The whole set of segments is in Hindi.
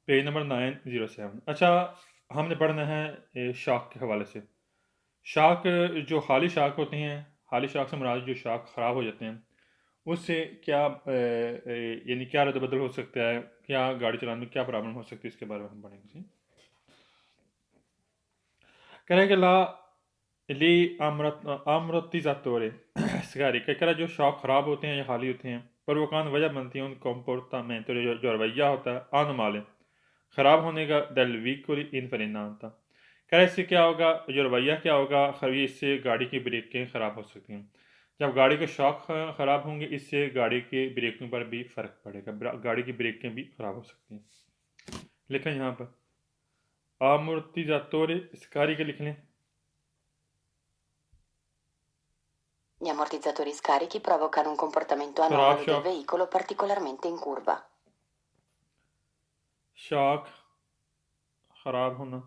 Page number 907। अच्छा, हमने पढ़ना है शाख के हवाले से। शाख, जो खाली शाख होती हैं, खाली शाख से मुराद जो शाख ख़राब हो जाते हैं, उससे क्या यानी क्या रद्द-बदल हो सकता है, क्या गाड़ी चलाने में क्या प्रॉब्लम हो सकती है, इसके बारे में हम पढ़ेंगे। कह रहे हैं कि ला ली ammortizzatori sigari, कह रहा है जो शॉक ख़राब होते हैं या खाली होते हैं, पर वो कान वजह बनती है उन comportamento, जो रवैया होता है anomale ख़राब होने का del veicoli infarinata। कह रहे इससे क्या होगा, जो रवैया क्या होगा खरी, इससे गाड़ी की ब्रेकें ख़राब हो सकती हैं। जब गाड़ी के शॉक ख़राब होंगे, इससे गाड़ी के ब्रेकों पर भी फ़र्क पड़ेगा, गाड़ी की ब्रेकें भी ख़राब हो सकती हैं। लिखें यहाँ पर ammortizzatori sigari के लिख लें। Gli ammortizzatori scarichi provocano un comportamento ख़राब anomalo del shock, veicolo, particolarmente in curva. Shock ख़राब होना,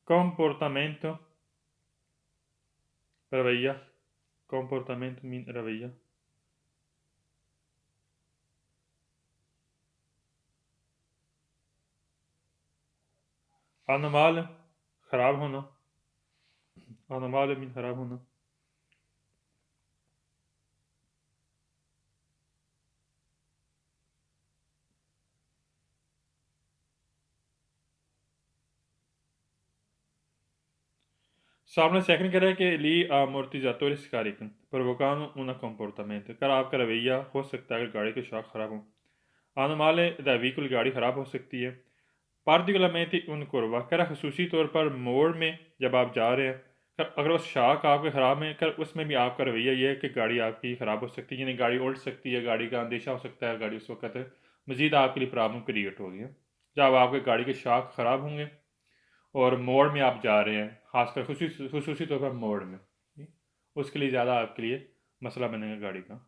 comportamento रवैया, comportamento मीन रवैया, अनमाल ख़राब होना, अनमाल मीन ख़राब होना। सामने सेकंड कह रहा है कि ली ammortizzatori scarichi provocano un comportamento, कर आपका रवैया हो सकता है अगर गाड़ी के शॉक ख़राब हो। अनमाले द व्हीकल, गाड़ी ख़राब हो सकती है। पार्टिकुलरमेंट उन कुरवा, कर खसूसी तौर पर मोड़ में जब आप जा रहे हैं, कर अगर उस शाख आपके ख़राब है, कर उसमें भी आपका रवैया ये है कि गाड़ी आपकी ख़राब हो सकती है, यानी गाड़ी उल्ट सकती है, गाड़ी का अंदेशा हो सकता है, गाड़ी उस वक्त मज़ीद आपके लिए प्रॉब्लम क्रिएट होगी। जब आपके गाड़ी के शाख ख़राब होंगे और मोड़ में आप जा रहे हैं, खासकर खसूसी तौर पर मोड़ में, उसके लिए ज़्यादा आपके लिए मसला बनेगा गाड़ी का।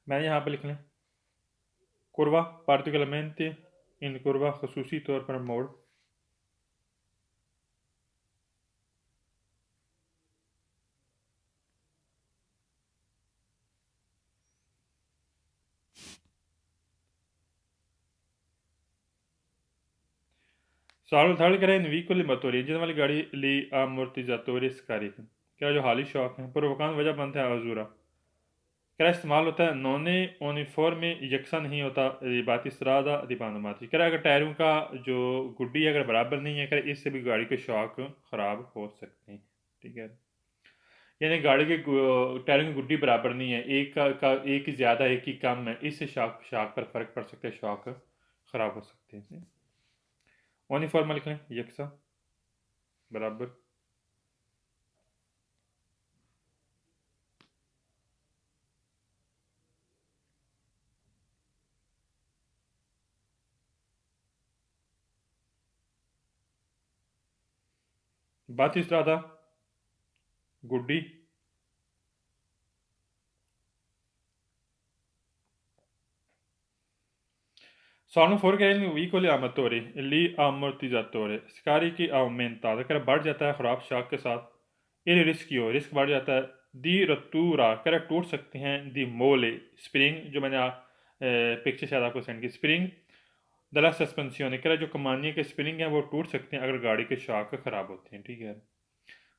मैंने यहाँ पर लिख लें कुरवा, पार्टिकुलरमेंट इन कुरवा, खसूसी तौर पर मोड़। सवाल थर्ड करें, इन व्हीकल मोटोरी, इंजन वाली गाड़ी ली ammortizzatori scarichi, क्या जो हाली शौक है प्रोवोकान वजह बनता है अजूरा, क्या इस्तेमाल होता है नोने यूनिफॉर्म में यकसा नहीं होता रिबाती सरादा रिबानुमाती, क्या अगर टायरों का जो गुड्डी अगर बराबर नहीं है, क्या इससे भी गाड़ी के शॉक ख़राब हो सकते हैं। ठीक है, यानी गाड़ी के टायरों की गुड्डी बराबर नहीं है, एक की ज़्यादा एक की कम है, इससे शॉक शॉक पर फ़र्क पड़ सकता है, शॉक ख़राब हो सकते हैं। यूनिफॉर्म लिख लें यकसा बराबर। बात इस तरह था गुड्डी, sono fuori vicoli amatori lì ammortizzatore scary की aumentata, कर बढ़ जाता है ख़राब शॉक के साथ, il rischio रिस्क बढ़ जाता है, दी रतूरा कर टूट सकते हैं, दी मोले स्प्रिंग, जो मैंने पिक्चर शायद आपको सेंड की, स्प्रिंग दला सस्पेंसियोन, कर जो कमानियों के स्प्रिंग हैं वो टूट सकते हैं अगर गाड़ी के शॉक ख़राब होते हैं। ठीक है,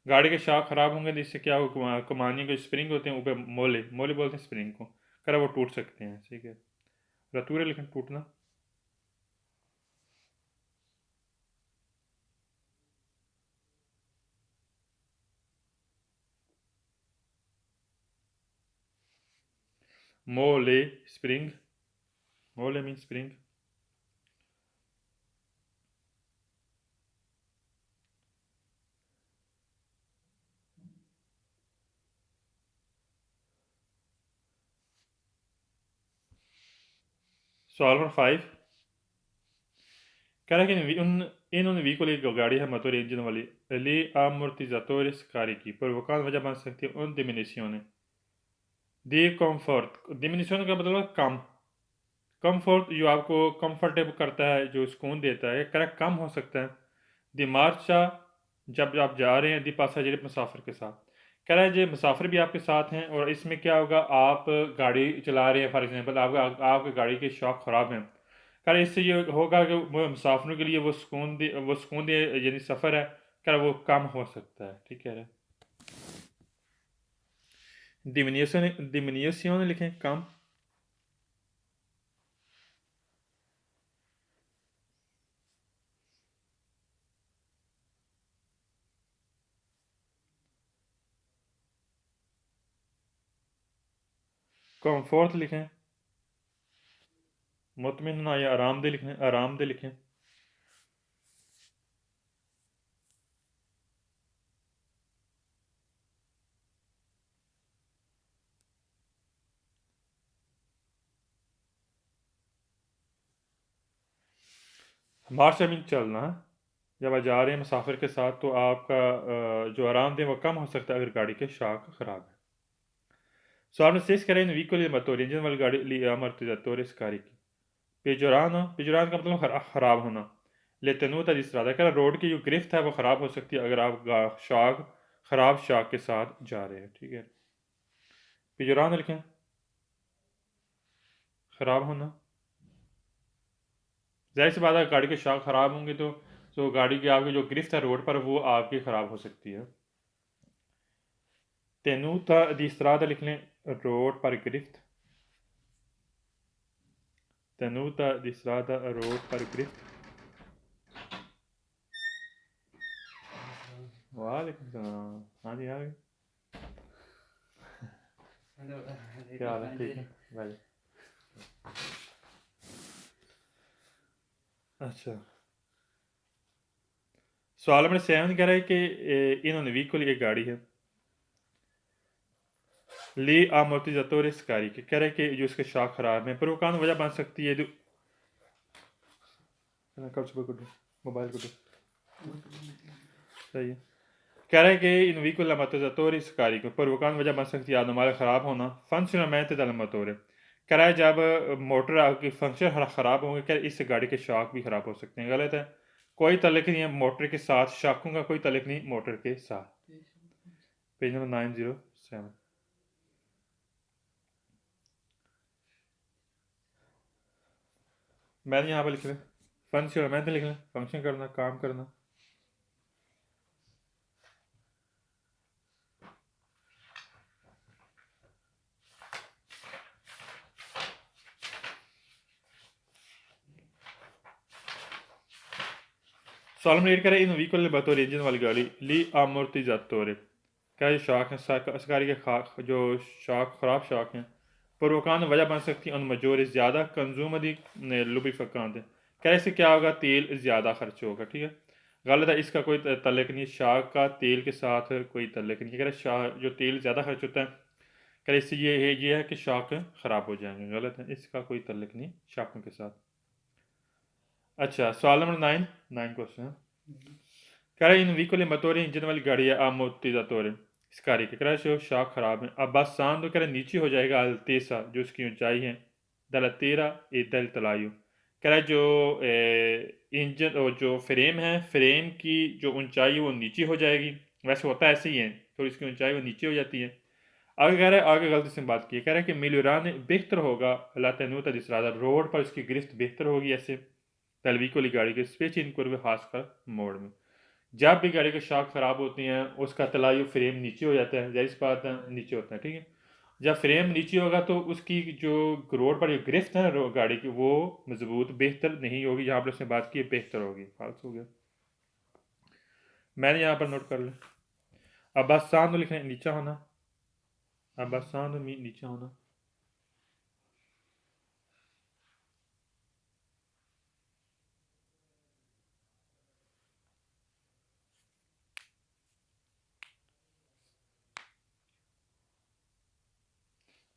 गाड़ी के शॉक ख़राब होंगे तो इससे क्या होगा, कमानियों के स्प्रिंग होते हैं ऊपर, मोले मोले बोलते हैं स्प्रिंग को, कर वो टूट सकते हैं। ठीक है, रतूरे लेकिन टूटना, मोले स्प्रिंग, मोले मीन स्प्रिंग। सवाल नंबर 5 कह रहा है कि इन उन व्हीकल एक गाड़ी है मोटर इंजन वाली ली amortizzatori scarichi provocando वजह बन सकती है उन डिमिनिशियों दी कंफर्ट, डिमिनिशियों का मतलब कम, कंफर्ट जो आपको कंफर्टेबल करता है, जो सुकून देता है, करेक्ट कम हो सकता है। दी मार्चा जब आप जा रहे हैं दी पासाजेर मुसाफिर के साथ, कह रहा है जो मुसाफिर भी आपके साथ हैं और इसमें क्या होगा, आप गाड़ी चला रहे हैं फॉर एग्जांपल, आपकी गाड़ी के शॉक ख़राब हैं, कह रहा है इससे ये होगा कि वो मुसाफिरों के लिए वो सुकून दे यानी सफ़र है, कह रहा है वो कम हो सकता है। ठीक है, डिमिनिएशन लिखें कम। कंफर्ट लिखें। मुतमिन होना या आरामदेह लिखें, आरामदेह लिखें। मार्च मीन चलना है। जब आप जा रहे हैं मुसाफिर के साथ तो आपका जो आरामदेह वो कम हो सकता है अगर गाड़ी के शॉक ख़राब है। सो आपने सेस करें व्हीकल या motor इंजन वाली गाड़ी लिया amortizzatori scarichi पेजोरान का मतलब ख़राब होना। लेतनूता जिस तरह का रोड की जो गिरफ्त है वो ख़राब हो सकती है अगर आप शॉक ख़राब शॉक के साथ जा रहे हैं। ठीक है, पेजोरान लिखें ख़राब होना। ज़ाहिर सी बात है गाड़ी के शॉक ख़राब होंगे तो गाड़ी की आपकी जो गिरफ्त है रोड पर वो आपकी ख़राब हो सकती है। तेनूता दी strada लिख लें रोड पर गिरफ्त। तेनूता दी strada रोड पर गिरफ्त। वालेकुम सलाम। हाँ जी, आ गए। क्या हाल है? ठीक है भाई। अच्छा, सवाल नंबर 7 कह रहा है कि इन्होंने व्हीकल एक गाड़ी है ली amortizzatori scarichi, कह रहा है कि जो इसके शॉक ख़राब है पर वो कान वजह बन सकती है कब सुबह को मोबाइल को सही है। कह रहा है कि इन व्हीकल amortizzatori scarichi पर वो कान वजह बन सकती है आदमाल ख़राब होना funzionamento del motore। कह रहा है जब मोटर आपकी फंक्शन ख़राब होंगे क्या इससे गाड़ी के शॉक भी ख़राब हो सकते हैं। गलत है, कोई तल्लुक नहीं है मोटर के साथ, शॉकों का कोई तल्लुक नहीं मोटर के साथ। Page number 907। मैंने यहाँ पर लिख लें फंक्शन लिख लें, फंक्शन करना काम करना। सॉलम रीड करें इन व्हीकल बतौर इंजन वाली गाड़ी ली amortizzatore। क्या ये शॉक है सरकारी के खाक जो शॉक ख़राब शॉक हैं प्रोवोकान वजह बन सकती है उन मजोर ज़्यादा कंज्यूम अधिक लुब्रिफिकेंट है। क्या इससे क्या होगा, तेल ज़्यादा खर्च होगा। ठीक है, गलत है, इसका कोई तल्लुक नहीं, शॉक का तेल के साथ कोई तल्लुक नहीं। कह रहा जो तेल ज़्यादा खर्च होता है कह इससे ये है कि शॉक ख़राब हो जाएंगे। गलत है, इसका कोई तल्लुक नहीं शॉकों के साथ। अच्छा, सवाल नंबर 9 क्वेश्चन कह रहा है इन व्हीकल मोटोर इंजन वाली गाड़ी है amortizzatore scarichi। कह रहा है जो शॉक ख़राब है अब बासान तो कह रहा है नीचे हो जाएगा अल्तेसा जो उसकी ऊंचाई है दलतेरा ए दल तलायु। कह रहा है जो इंजन और जो फ्रेम है फ्रेम की जो ऊंचाई है वो नीचे हो जाएगी। वैसे होता ऐसे ही है, थोड़ी इसकी ऊंचाई वो नीचे हो जाती है। आगे कह रहा है, आगे गलती से बात की, कह रहा है कि मिलुरान बेहतर होगा लातनूता दिसरादा रोड पर उसकी गिरफ्त बेहतर होगी ऐसे तलवी को गाड़ी के स्पेच इन कर खासकर मोड़ में जब भी गाड़ी के शॉक ख़राब होती हैं उसका तलाई फ्रेम नीचे हो जाता है, जाहिर सी बात है नीचे होता है। ठीक है, जब फ्रेम नीचे होगा तो उसकी जो रोड पर जो गिरफ्त है गाड़ी की वो मजबूत बेहतर नहीं होगी। जहाँ पर उसने बात की बेहतर होगी, फालस हो गया, मैंने यहाँ पर नोट कर लिया। अब आसान तो लिखना नीचा होना, अब आसान तो नीचा होना।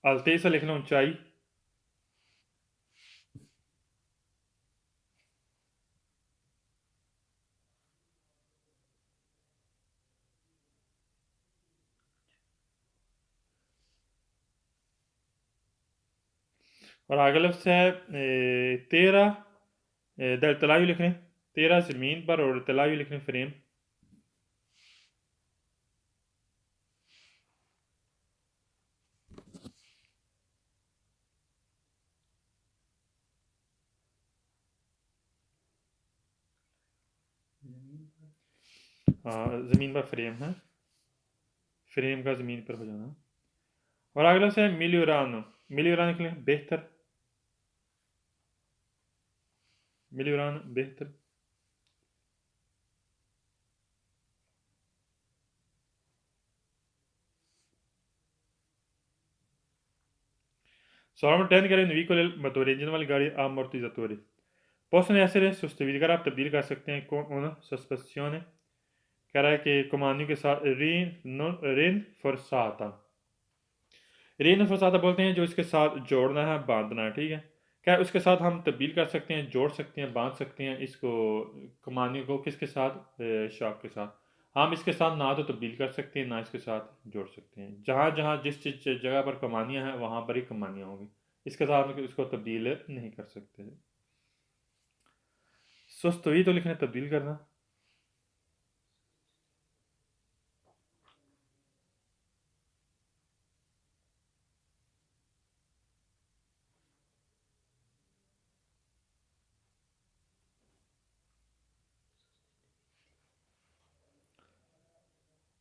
अल्तेसा लिखना ऊंचाई, और आगे लफ्ज़ है तेरा, तलावी लिख लें, तेरा ज़मीन पर और तलावी लिख लें फ्रेम। हाँ, ज़मीन पर फ्रेम है, फ्रेम का ज़मीन पर हो जाना। और अगला से मिलियोरानो, मिलियोरानो लिख लें बेहतर, मिलियोरानो बेहतर। Solamente che in veicoli motori individuali ammortizzatori possono essere sostituiti आप तब्दील कर सकते हैं con una sospensione कह रहा है कि कमानियों के साथ rinforzata, rinforzata बोलते हैं जो इसके साथ जोड़ना है, बांधना है, ठीक है। क्या उसके साथ हम तब्दील कर सकते हैं, जोड़ सकते हैं, बांध सकते हैं इसको, कमानियों को किसके साथ, शॉक के साथ। हम इसके साथ ना तो तब्दील कर सकते हैं ना इसके साथ जोड़ सकते हैं। जहाँ जहाँ जिस जिस जगह पर कमानियाँ हैं वहाँ पर ही कमानियाँ होंगी, इसके साथ हम इसको तब्दील नहीं कर सकते। सुस्त हुई तो लिखना तब्दील करना।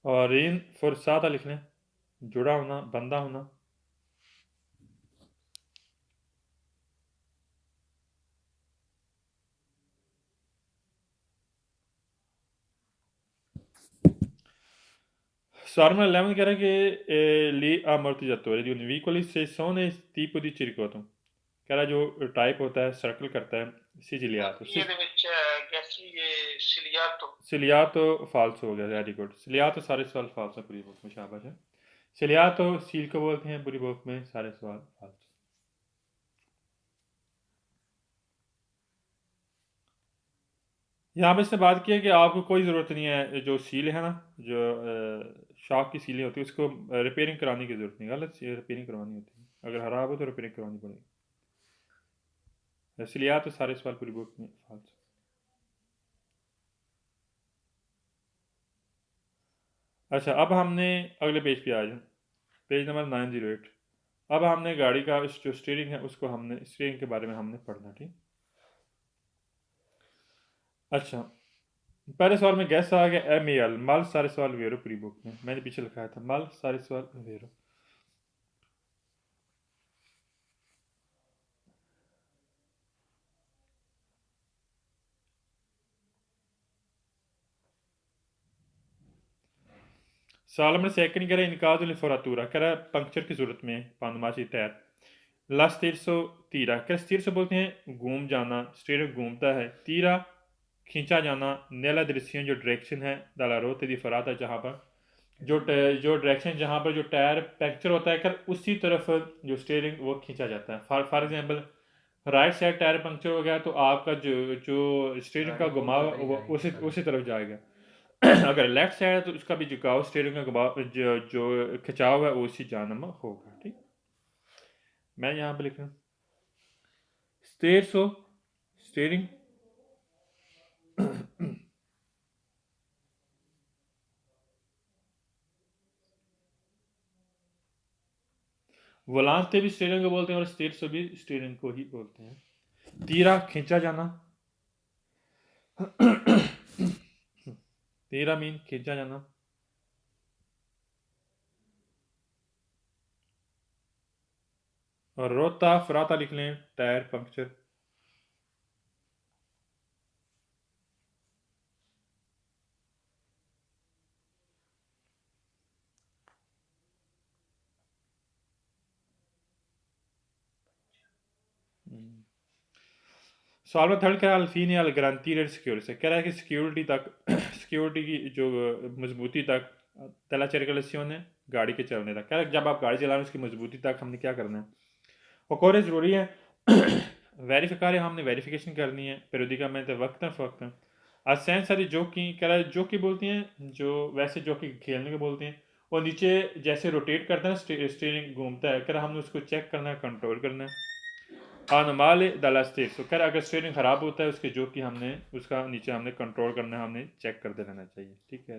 और रेन फुरसाता लिखना है, जुड़ा होना, बंधा होना। Sarma Lemon kह रहा है कि lì ammortizzatore di un veicolo se sono tipo di circuito कह रहा है जो टाइप होता है सर्कल करता है सिजिलियातो ਇਹਦੇ ਵਿੱਚ ਗੈਸੀ ਇਹ सिलियातो सिलियातो फाल्स हो गया, वेरी गुड। सिलियातो सारे सवाल फाल्स है पूरी बुक में, शाबाश है। सिलियातो सील को बोलते हैं पूरी बुक में, सारे सवाल फाल्स। यहाँ पे इसने बात की है कि आपको कोई ज़रूरत नहीं है, जो सील है ना, जो शॉक की सीलें होती है उसको रिपेयरिंग कराने की ज़रूरत नहीं, गलत रिपेयरिंग करवानी होती है, अगर ख़राब हो तो रिपेयरिंग करवानी पड़ेगी। इसलिए तो सारे सवाल पूरी बुक में फाल्स। अच्छा, अब हमने अगले पेज पे आ जाए, पेज नंबर 908। अब हमने गाड़ी का जो स्टीयरिंग है उसको हमने स्टीयरिंग के बारे में हमने पढ़ना, ठीक। अच्छा, पहले सवाल में गैस आ गया एम ए एल, मल सारे सवाल वेरो पूरी बुक में, मैंने पीछे लिखाया था मल सारे सवाल वेरो। सालमन सेकंड कह रहा है इनकाज लिफोरातूरा, कह रहा है पंक्चर की जरूरत में पानमाची टायर। लास्ट 300 तीरा, क्या स्टीर से बोलते हैं घूम जाना, स्टीर घूमता है। तीरा खींचा जाना, नेला दृश्य जो डायरेक्शन है दाला रोते दी फराता, जहाँ पर जो डायरेक्शन जहाँ पर जो टायर पंक्चर होता है कर उसी तरफ जो स्टीयरिंग वो खींचा जाता है। For example right side tyre puncture हो गया तो आपका जो जो स्टीयरिंग का घुमाव वो उसी तरफ जाएगा। अगर लेफ्ट साइड है तो उसका भी झुकाव स्टीयरिंग का घुमाव जो खिंचाव है वो उसी जानब होगा, ठीक। मैं यहाँ पे लिख रहा हूँ स्टेयर्स हो स्टीयरिंग वलांते भी स्टीयरिंग को बोलते हैं और स्टेयर्स भी स्टीयरिंग को ही बोलते हैं। तीरा खींचा जाना, तीरा मीन खींचा जाना। और रोता फराता लिख लें टायर पंक्चर। सवाल में थर्ड क्या अल्फीन या गारंटी रेट सिक्योर से कह रहा है कि सिक्योरिटी तक सिक्योरिटी की जो मजबूती तक तला चरकलसियों ने गाड़ी के चलने तक, कह रहा है जब आप गाड़ी चला रहे हैं उसकी मजबूती तक हमने क्या करना है। और ज़रूरी है वेरीफिकार हमने वेरिफिकेशन करनी है पेरियोडिकमेंट वक्तन फ़वक्तन। असेंस सारी जोकी कह रहा है, जोकी बोलती हैं जो वैसे जोकी खेलने को बोलते हैं, और नीचे जैसे रोटेट करता है ना स्टीयरिंग घूमता है, कह रहा हमने उसको चेक करना है, कंट्रोल करना है। Anomali dalla stesso कह रहा अगर स्टीयरिंग ख़राब होता है उसके जो कि हमने उसका नीचे हमने कंट्रोल करना है, हमने चेक करते रहना चाहिए, ठीक है।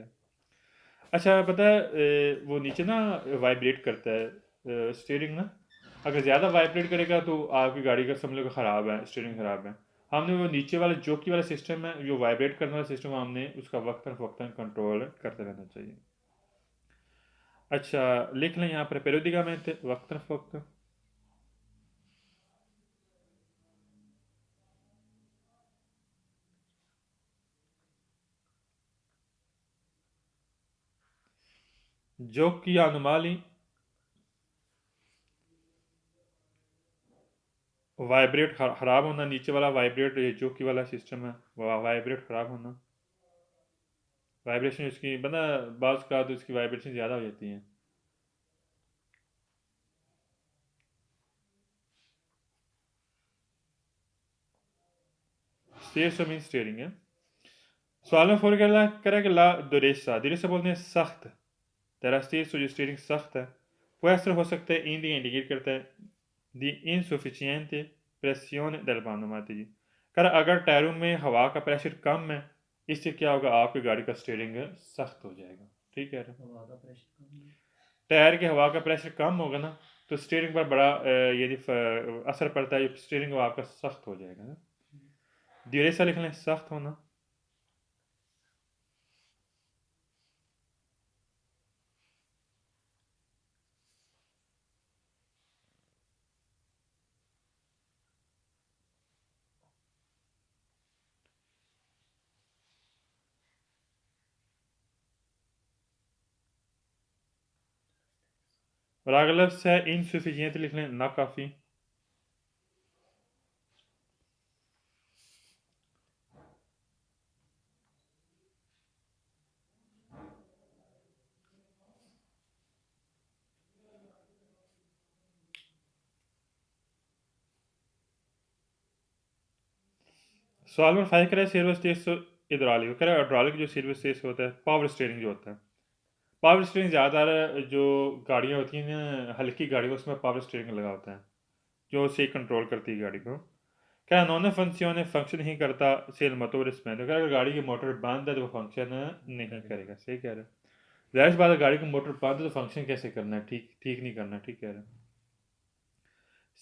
अच्छा पता है वो नीचे ना वाइब्रेट करता है स्टीयरिंग ना, अगर ज़्यादा वाइब्रेट करेगा तो आपकी गाड़ी का समझ लो कि ख़राब है, स्टीयरिंग ख़राब है। हमने वो नीचे वाला जोकी वाला सिस्टम है, जो वाइब्रेट करने वाला सिस्टम, हमने उसका वक्तन फ़वक्तन कंट्रोल करते रहना चाहिए। अच्छा लिख लें यहाँ पर पेरियोडिकामेंट वक्तन फ़वक्तन। जोकी anomaly वाइब्रेट ख़राब होना, नीचे वाला वाइब्रेट जोकी वाला सिस्टम है वाइब्रेट ख़राब होना, वाइब्रेशन इसकी बना बाज़ का तो इसकी वाइब्रेशन ज़्यादा हो जाती है। स्टेयर्स मीन स्टीयरिंग है। सवाल में फोर करा कि ला दुरेसा दुरेसा बोलते हैं सख्त, तेरा स्टेयर्स जो स्टीयरिंग सख्त है वो ऐसा हो सकता है इंडिकेट करता है दी इनसफिशियंट प्रेसियोन del माती जी। कर अगर टायरों में हवा का प्रेशर कम है, इससे क्या होगा, आपकी गाड़ी का स्टीयरिंग सख्त हो जाएगा, ठीक है। टायर के हवा का प्रेशर कम होगा ना तो स्टीयरिंग पर बड़ा यदि असर पड़ता है, स्टीयरिंग आपका सख्त हो जाएगा ना। ड्यूरेसा लिख लें सख्त होना। और अगला लफ्ज़ है इनसफिशियंट लिख लें नाकाफ़ी। सवाल नंबर 5 करें सर्विस स्टेज इधरालिक करें हाइड्रोलिक जो सर्विस स्टेज होता है, पावर स्टीयरिंग जो होता है, पावर स्टीयरिंग ज़्यादातर जो गाड़ियाँ होती हैं ना हल्की गाड़ी, उसमें पावर स्टीयरिंग लगा होता है जो सही कंट्रोल करती है गाड़ी को। क्या नॉन फंक्शन नहीं करता सेल मोटर स्पेंड, अगर गाड़ी की मोटर बंद है तो वो फंक्शन नहीं करेगा, सही कह रहे हैं। जाहिर सी बात है गाड़ी की मोटर बंद है तो फंक्शन कैसे करना है, ठीक ठीक नहीं करना, ठीक कह रहे हैं।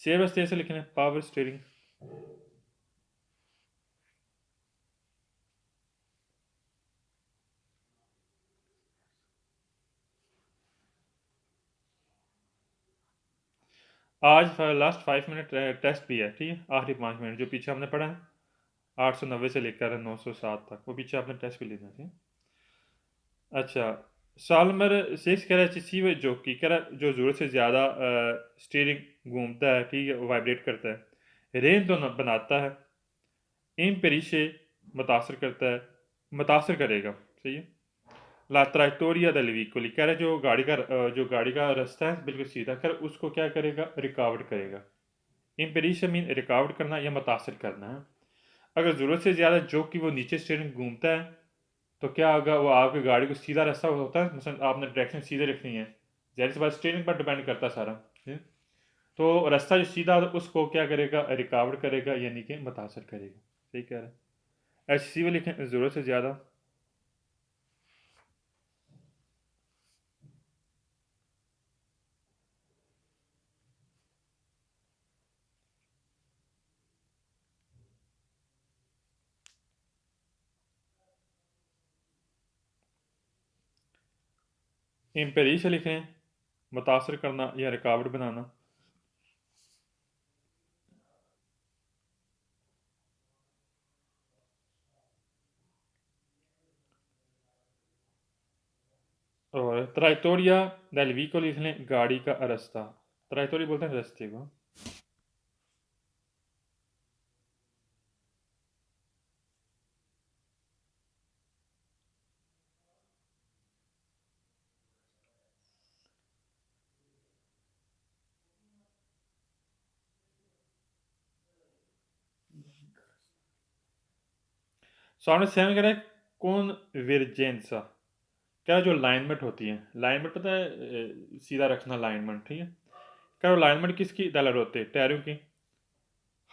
सर्विस स्टेज से लिखना है पावर स्टीयरिंग। आज लास्ट 5 मिनट टेस्ट भी है, ठीक है, आखिरी 5 मिनट जो पीछे हमने पढ़ा है 890 से लेकर 907 तक, वो पीछे आपने टेस्ट भी लेना थी। अच्छा साल नंबर 6 कह रहा है सी वे जो की कह रहा जो ज़रूरत से ज़्यादा स्टीयरिंग घूमता है, ठीक है, वाइब्रेट करता है, रेंज तो बनाता है, इन पेरिशे मुतासर करता है, मुतासर करेगा, सही है। ला ट्राइटोरिया del vicoli कह रहा है जो गाड़ी का रास्ता है बिल्कुल सीधा कर उसको क्या करेगा, रिकावट करेगा। इम्पेरिश मीन रिकावट करना या मुतासर करना है। अगर ज़रूरत से ज़्यादा जो कि वो नीचे स्टीयरिंग घूमता है तो क्या होगा, वो आपकी गाड़ी को सीधा रास्ता होता है, मसलन आपने डायरेक्शन सीधे रखनी है, ज़ाहिर सी बात स्टीयरिंग पर डिपेंड करता है सारा, ठीक है? तो रास्ता जो सीधा होता है उसको क्या करेगा, रिकावट करेगा यानी कि मुतासर करेगा, सही कह रहा है। ऐसी सी लिखें ज़रूरत से ज़्यादा। इम्पेरिश लिखें मुतासर करना या रुकावट बनाना। और ट्राइटोरिया del vicolo लिख लें गाड़ी का रास्ता, ट्राइटोरिया बोलते हैं रास्ते को। सामने सेवन कह रहा है कौन विरजेंसा, क्या जो लाइनमेंट होती है, लाइनमेंट पता है सीधा रखना लाइनमेंट, ठीक है। क्या वो लाइनमेंट किसकी दलर होते हैं, टायरों की।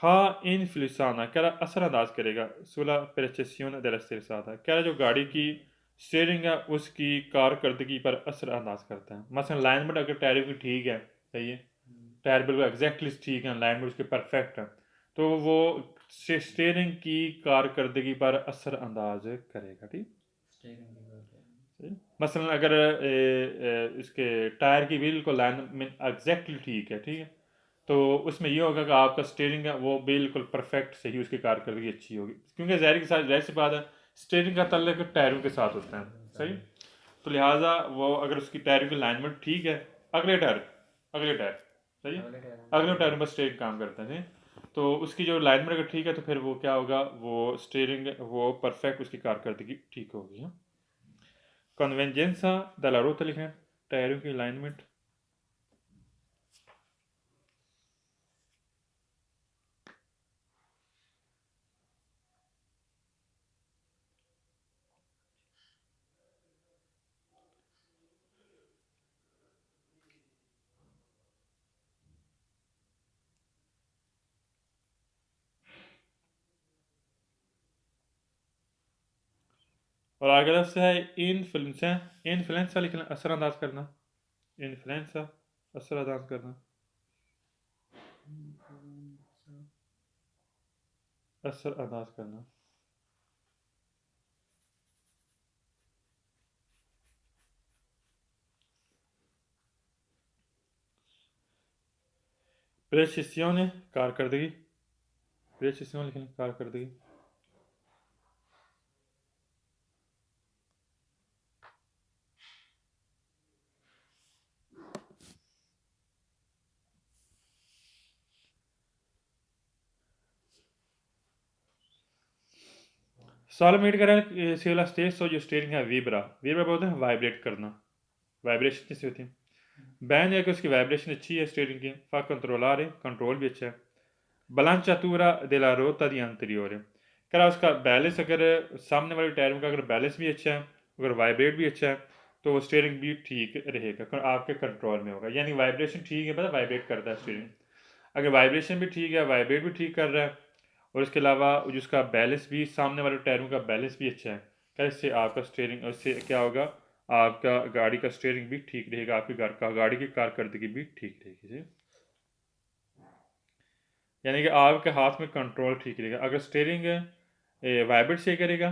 हाँ इन्फ्लुसाना कह रहा असरअंदाज करेगा सुला प्रेचेसियोन della sterzata कह रहा जो गाड़ी की स्टीयरिंग है उसकी कारकर्दगी पर असर अंदाज करता है। मसलन अलाइनमेंट अगर टायर की ठीक है, सही है, टायर बिल्कुल एग्जैक्टली ठीक है, अलाइनमेंट उसके परफेक्ट है, तो वो स्टीयरिंग की कारकर्दगी पर असर अंदाज करेगा। ठीक, मसलन अगर इसके टायर की बिल्कुल लाइन में एग्जैक्टली ठीक है, ठीक है, तो उसमें ये होगा कि आपका स्टीयरिंग है वो बिल्कुल परफेक्ट सही, उसकी कारकर्दगी अच्छी होगी, क्योंकि जाहिर सी बात है स्टीयरिंग का ताल्लुक टायरों के साथ होता है, सही। तो लिहाजा वो अगर उसकी टायरों की अलाइनमेंट ठीक है, अगले टायर सही, अगले टायर पर स्टीयरिंग काम करता है, तो उसकी जो अलाइनमेंट अगर ठीक है तो फिर वो क्या होगा, वो स्टीयरिंग वो परफेक्ट उसकी कारकर्दगी ठीक होगी। कन्वेंजेंसा della ruota लिखें, टायरों की अलाइनमेंट। और आगे से है इन्फ्लुएंसा लिखना, असरअंदाज करना, इन्फ्लुएंसा असरअंदाज करना, असरअंदाज करना। प्रेसिसियोन कारकर्दगी, प्रेसिसियोन लिखना कारकर्दगी। सॉलोमेट करें सेला स्टेज जो स्टीयरिंग है वीब्रा, वीब्रा बोलते हैं वाइब्रेट करना, वाइब्रेशन कैसे होती है। बैन है कि उसकी वाइब्रेशन अच्छी है स्टीयरिंग की, फा कंट्रोलार है, कंट्रोल भी अच्छा है। बलांचातूरा देला रोता दी अंतरियोर करा उसका बैलेंस, अगर सामने वाले टायर का अगर बैलेंस भी अच्छा है, अगर वाइब्रेट भी अच्छा है, तो वो स्टीयरिंग भी ठीक रहेगा, आपके कंट्रोल में होगा। यानी वाइब्रेशन ठीक है, पता वाइब्रेट करता है स्टीयरिंग, अगर वाइब्रेशन भी ठीक है, वाइब्रेट भी ठीक कर रहा है, और इसके अलावा जिसका बैलेंस भी सामने वाले टायरों का बैलेंस भी अच्छा है, क्या इससे आपका स्टीयरिंग, इससे क्या होगा, आपका गाड़ी का स्टीयरिंग भी ठीक रहेगा, आपकी गाड़ी की कारकर्दगी भी ठीक रहेगी। यानी कि आपके हाथ में कंट्रोल ठीक रहेगा। अगर स्टीयरिंग वाइब्रेट सही करेगा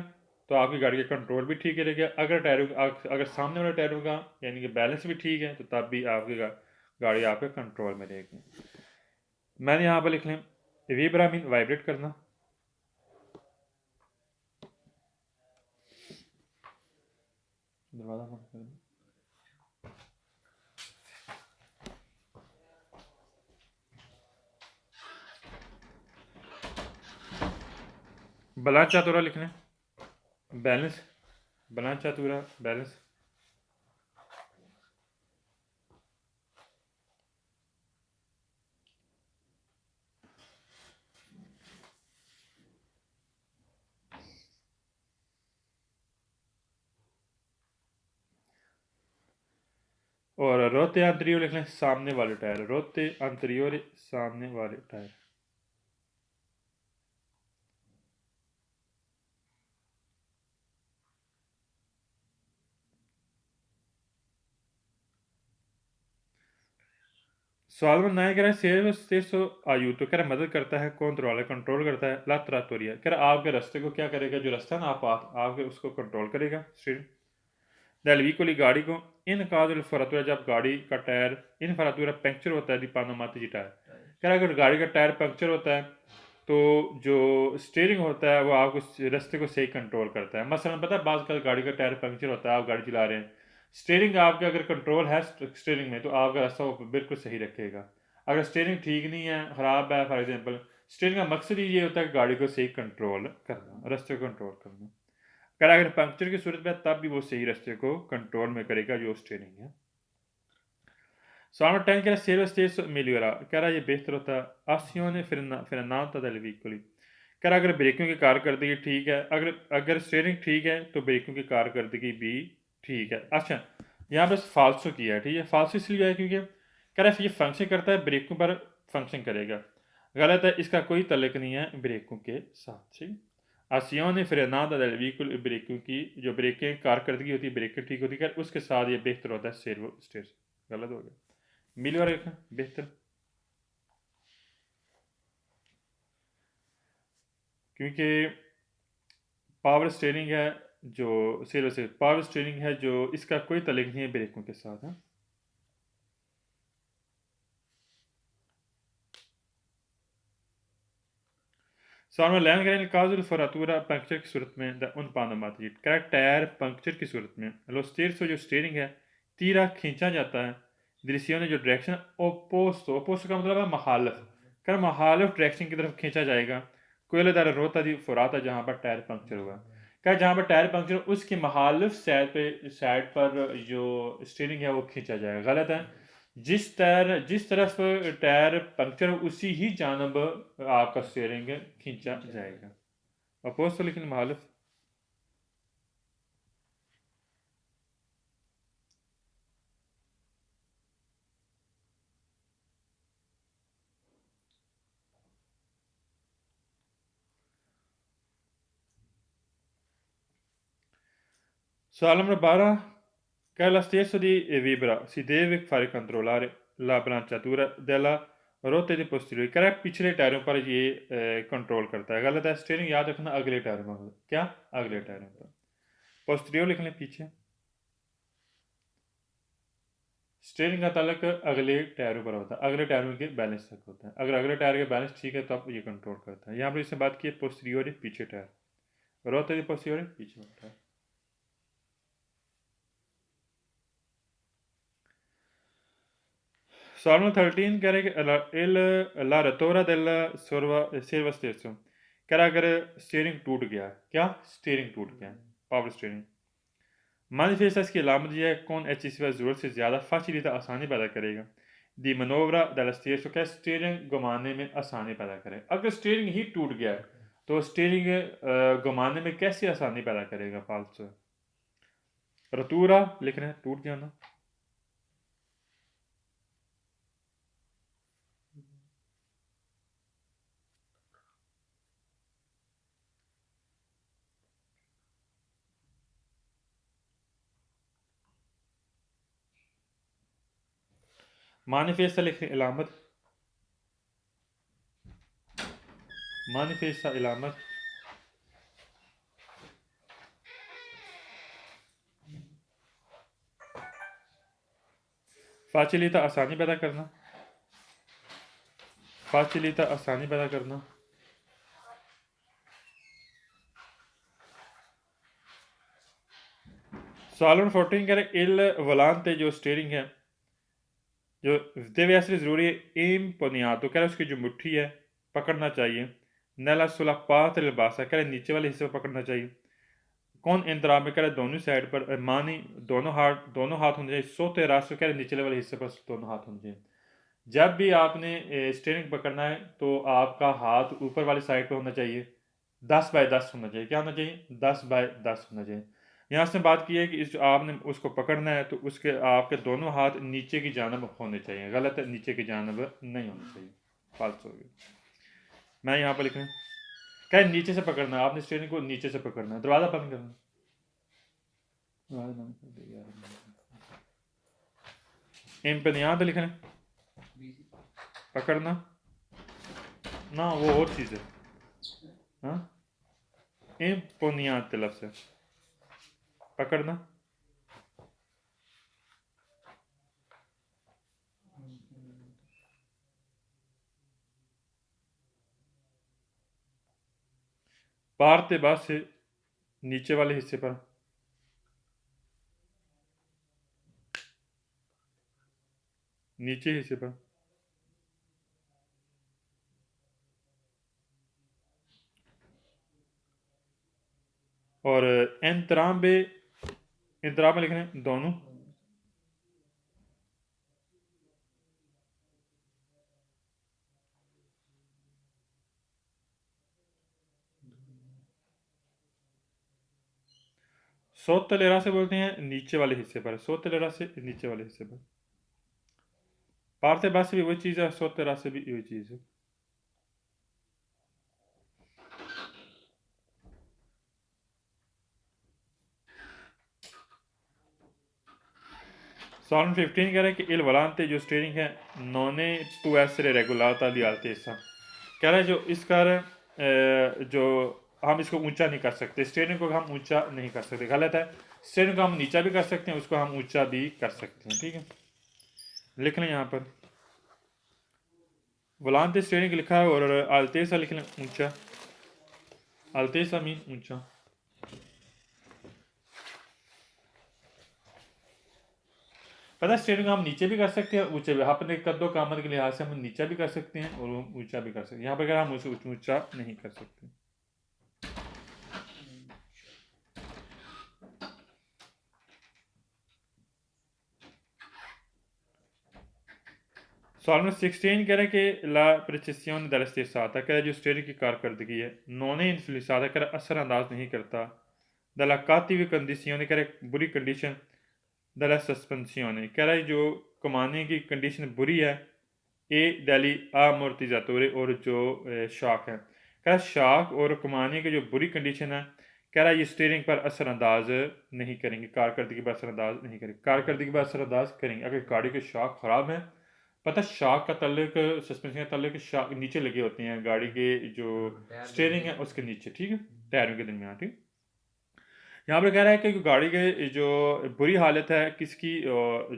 तो आपकी गाड़ी का कंट्रोल भी ठीक रहेगा। अगर टायरों अगर सामने वाले टायरों का यानी कि बैलेंस भी ठीक है, तो तब भी आपकी गाड़ी आपके कंट्रोल में रहेगी। मैंने यहाँ पर लिख लें वीब्रा मीन वाइब्रेट करना, दरवाजा बंद कर दो। बलान चातुरा लिख लें बैलेंस, बलान चातुरा बैलेंस। और रोते अंतरियोर लिख लें सामने वाले टायर, रोते अंतरियोर सामने वाले टायर। सवाल में नया कह रहा है सेसो आयु तो कह रहा मदद करता है, कंट्रोल करता है ला त्रातोरिया, कह रहा आपके रास्ते को क्या करेगा, जो रास्ता है ना आपके उसको कंट्रोल करेगा स्टीयरिंग। del vicoli गाड़ी को इन caso il foratore जब गाड़ी का टायर इन फरातूरा पंक्चर होता है दीपानो माती जी टायर, कह रहा अगर गाड़ी का टायर पंक्चर होता है तो जो स्टीयरिंग होता है वो आपको रास्ते को सही कंट्रोल करता है। मसलन पता है बाज़ गाड़ी का टायर पंक्चर होता है, आप गाड़ी चला रहे हैं, स्टीयरिंग आपका अगर कंट्रोल है स्टीयरिंग में तो आपका रास्ता वो बिल्कुल सही रखेगा। अगर स्टीयरिंग ठीक नहीं है, ख़राब है, फॉर एग्जांपल स्टीयरिंग का मकसद ही ये होता है कि गाड़ी को सही कंट्रोल करना, रास्ते को कंट्रोल करना। अगर पंक्चर की सूरत में तब भी वो सही रास्ते को कंट्रोल में करेगा जो स्टीयरिंग है। सवाल 10 कह रहा सेलो स्टेस मिलियोरा, कह रहा ये बेहतर होता है आसियोने फ्रेनाता del vicoli, कह रहा अगर ब्रेकों की कारकर्दगी ठीक है, अगर स्टीयरिंग ठीक है तो ब्रेकों की कारकर्दगी भी ठीक है। अच्छा यहाँ बस फालसो किया है, ठीक है, फालसो इसलिए है क्योंकि कह रहा ये फंक्शन करता है ब्रेकों पर फंक्शन करेगा। गलत है, इसका कोई तल्लुक नहीं है ब्रेकों के साथ। ठीक, आसियान फ्रेनादा del व्हीकल, ब्रेकों की जो ब्रेकें कारकर्दगी होती है, ब्रेकें ठीक होती है, उसके साथ ये बेहतर होता है सर्वो स्टेयर। गलत हो गया, मिलवर बेहतर, क्योंकि पावर स्टीयरिंग है जो सर्वो से पावर स्टीयरिंग है जो इसका कोई तल्लुक नहीं है ब्रेकों के साथ है। Sonra Landgren caso di foratura puncture की सूरत में द उन पानोमातिट करेक्ट टायर पंक्चर की सूरत में lo stesso जो स्टीयरिंग है तीरा खींचा जाता है दिरेसियोने जो डायरेक्शन ओपोस्तो ओपोस्तो का मतलब है मुखालिफ, कर मुखालिफ डायरेक्शन की तरफ खींचा जाएगा कोयले दर रोता दी फुराता जहाँ पर टायर पंक्चर हुआ, क्या जहाँ पर टायर पंक्चर उसकी मुखालिफ साइड पर जो स्टीयरिंग है वो खींचा जाएगा। गलत है, जिस तरफ टायर पंक्चर हो उसी ही जानब आपका स्टीयरिंग खींचा जाएगा। अपोज तो लेकिन मुखालिफ। सवाल number 12, che è la stessa di vibra si deve fare controllare la branciatura della rotte di posteriori, क्या पिछले टायरों पर ये कंट्रोल करता है। गलत है, स्टीयरिंग याद रखना अगले टायरों में, क्या अगले टायरों पर, पोस्टीरियर लिख लें पीछे, स्टीयरिंग का ताल्लुक अगले टायरों पर होता है, अगले टायरों के बैलेंस तक होता है। अगर अगले टायर के बैलेंस ठीक है तो आप ये कंट्रोल करता है। यहाँ पर इससे बात की पोस्टीरियर पीछे टायर, रोते दी पोस्टीरियर पीछे टायर। Salmo 13 कह रहे कि la rotora del servo stesso, कह रहा अगर स्टीयरिंग टूट गया, क्या स्टीयरिंग टूट गया, पावर स्टीयरिंग मैनिफेस्टस की अलामत यह है कौन एच सी ज़रूरत से ज़्यादा फैसिलिटी आसानी पैदा करेगा। दी मनोवरा दल स्टीयर्स, क्या स्टीयरिंग घुमाने में आसानी पैदा करे। अगर स्टीयरिंग ही टूट गया तो स्टीयरिंग घुमाने में कैसी आसानी पैदा करेगा। फाल्स रतूरा लिखना है टूट जाना, मानिफेस्टा लिखने अलामत, मानिफेस्टा अलामत फाचिलिता आसानी पैदा करना, फाचिलिता आसानी पैदा करना। सॉल्वन 14 कह रहे इल वलांते जो स्टीयरिंग है जो deve essere ज़रूरी imponiato, कह रहे उसकी जो मुट्ठी है पकड़ना चाहिए। नला सुला पात लिबासा, कह रहे नीचे वाले हिस्से पर पकड़ना चाहिए। कौन इंतरा में, कह रहे दोनों साइड पर, मानी दोनों हाथ होने चाहिए। सोते रास्ते, कह रहे निचले वाले हिस्से पर दोनों हाथ होने चाहिए। जब भी आपने स्टीयरिंग पकड़ना है तो आपका हाथ ऊपर वाली साइड पर होना चाहिए, 10x10 होना चाहिए। क्या होना चाहिए, 10x10 होना चाहिए। यहाँ से बात की है कि इस आपने उसको पकड़ना है तो उसके आपके दोनों हाथ नीचे की जानब होने चाहिए। गलत है, नीचे की जानब नहीं होना चाहिए, फाल्स हो गया। मैं यहाँ पर लिखना क्या है, नीचे से पकड़ना है आपने स्टीयरिंग को, नीचे से पकड़ना है। दरवाज़ा बंद करना, इम्पनियात लिखना पकड़ना ना, वो और चीज़ है। हाँ, इम्पोनियात लफ्ज़ है पकड़ना। पारते बाद से नीचे वाले हिस्से पर, नीचे हिस्से पर, और एंतराम्बे, इंतराम में लिखने दोनों, सोतलेरा से बोलते हैं नीचे वाले हिस्से पर, सोतलेरा से नीचे वाले हिस्से पर। पारते बाद से भी वही चीज़ है, सोतलेरा से भी वही चीज़ है। Salon 15 कह रहा है कि il volante जो स्टीयरिंग है non è può essere regolata di altezza कह रहा है जो इसका जो हम इसको ऊंचा नहीं कर सकते, स्टीयरिंग को हम ऊंचा नहीं कर सकते, गलत है। स्टीयरिंग को हम नीचा भी कर सकते हैं, उसको हम ऊंचा भी कर सकते हैं, ठीक है। लिख लें यहाँ पर वोलांते स्टीयरिंग लिखा है और अल्तेसा लिख लें ऊंचा, अल्तेसा मीन ऊंचा। पता स्टीयरिंग हम नीचे भी कर सकते हैं, ऊंचे भी, अपने कद्दो कामत के लिहाज से हम नीचा भी कर सकते हैं और ऊंचा भी कर सकते हैं। यहाँ पर हम उसे ऊंचा नहीं कर सकते। सवाल नंबर 16 कह रहे कि ला प्रेसिसियोन दल स्टेसाता कह रहे जो स्टीयरिंग की कारकर्दगी है नोने इन्फ्लुसाता कह रहे असरअंदाज नहीं करता, दला कातिव कंडीशन कह रहे बुरी कंडीशन, दला सस्पेंसियोन कह रहा है जो कमाने की कंडीशन बुरी है, ए दली अमोर्टिजातोरे और जो शॉक है कह रहा शॉक और कमाने की जो बुरी कंडीशन है कह रहा है ये स्टीयरिंग पर असरअंदाज नहीं करेंगे, कारकर्दगी पर असरअंदाज नहीं करेंगे। कारकर्दगी पर असरअंदाज करेंगे अगर गाड़ी के शॉक ख़राब है। पता शॉक का तल्लुक सस्पेंशन का तल्लुक शॉक नीचे लगे होते हैं गाड़ी के जो स्टीयरिंग है उसके नीचे, ठीक है, टायरों के दरमियान, ठीक। यहाँ पर कह रहा है कि गाड़ी के जो बुरी हालत है किसकी,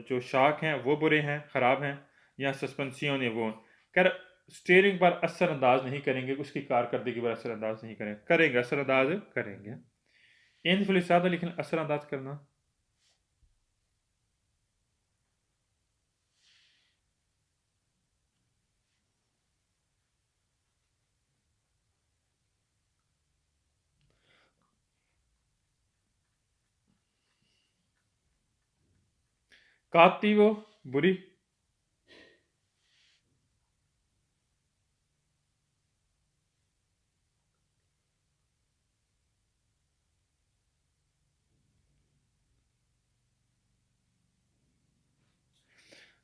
जो शॉक हैं वो बुरे हैं, ख़राब हैं, या सस्पेंसियों ने वो कह रहा स्टीयरिंग पर असरअंदाज नहीं करेंगे, उसकी कारकर्दगी पर असरअंदाज नहीं करेंगे असरअंदाज करेंगे। इन फिलिसादा लिखना असरअंदाज करना। काती वो बुरी,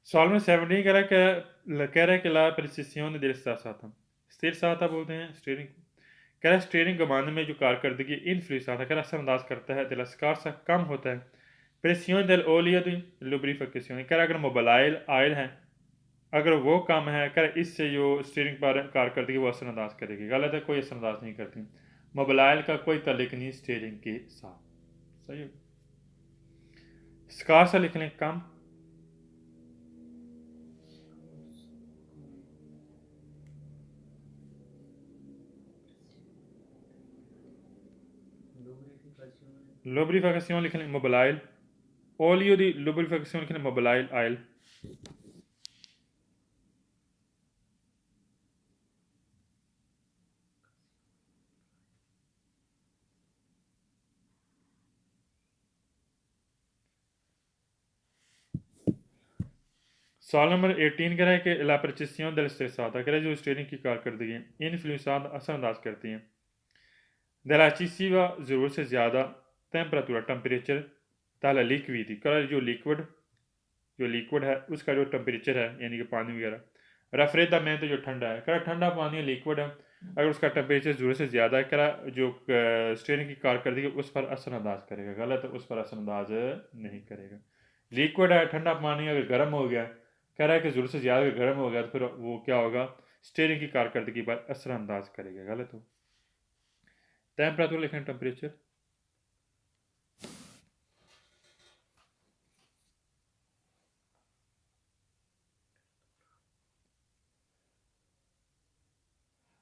सवाल में 17 कह रहा है कि ला प्रिसिसियोन दिल साथा स्थिर साथा बोलते हैं स्टीयरिंग, कह रहा है स्टीयरिंग घुमाने में जो कारकर्दगी इन फ्रीसाता कह रहा असरअंदाज करता है, दिलस्कार सा कम होता है। प्रेसियोन दिल ओलिया लुब्रिफिकेशन कह रहा अगर मोबाइल आयल है अगर वो कम है कह रहा इससे जो स्टीयरिंग पर कारकर्दगी वो असरअंदाज करेगी, गलत है, कोई असरअंदाज नहीं करती। मोबाइल का कोई तल्लुक नहीं स्टीयरिंग के साथ, सही हो। स्कार सा लिख लें कम, लुब्रिफिकेशन लिख लें मोबाइल, ओलियो दी लुब्रिफिकेशन लिख लें मोबाइल आयल। सवाल नंबर 18 कह रहा है कि ला प्रेसिसियोन del stresata कह रहा है जो स्टीयरिंग की कारकर्दगी इन फ्लूसात असरअंदाज करती हैं। della eccessiva ज़रूरत से ज़्यादा टेम्परेचर टेम्परेचर ताला लिक्विडी कह रहा है जो लिक्विड है उसका जो टेम्परेचर है यानी कि पानी वगैरह। रफ्रेदामेंट जो ठंडा है कह रहा ठंडा पानी लिक्विड है अगर उसका टेम्परेचर ज़रूरत से ज़्यादा है कह रहा जो स्टीयरिंग की कारकर्दगी उस पर असरअंदाज करेगा, गलत है, उस पर असरअंदाज नहीं करेगा। लिक्विड है ठंडा पानी अगर गर्म हो गया कह रहा है कि ज़रूरत से ज़्यादा गर्म हो गया तो फिर वो क्या होगा स्टीयरिंग की कारकर्दगी पर असरअंदाज करेगा, गलत हो। टेम्परेचर लिखें टेम्परेचर,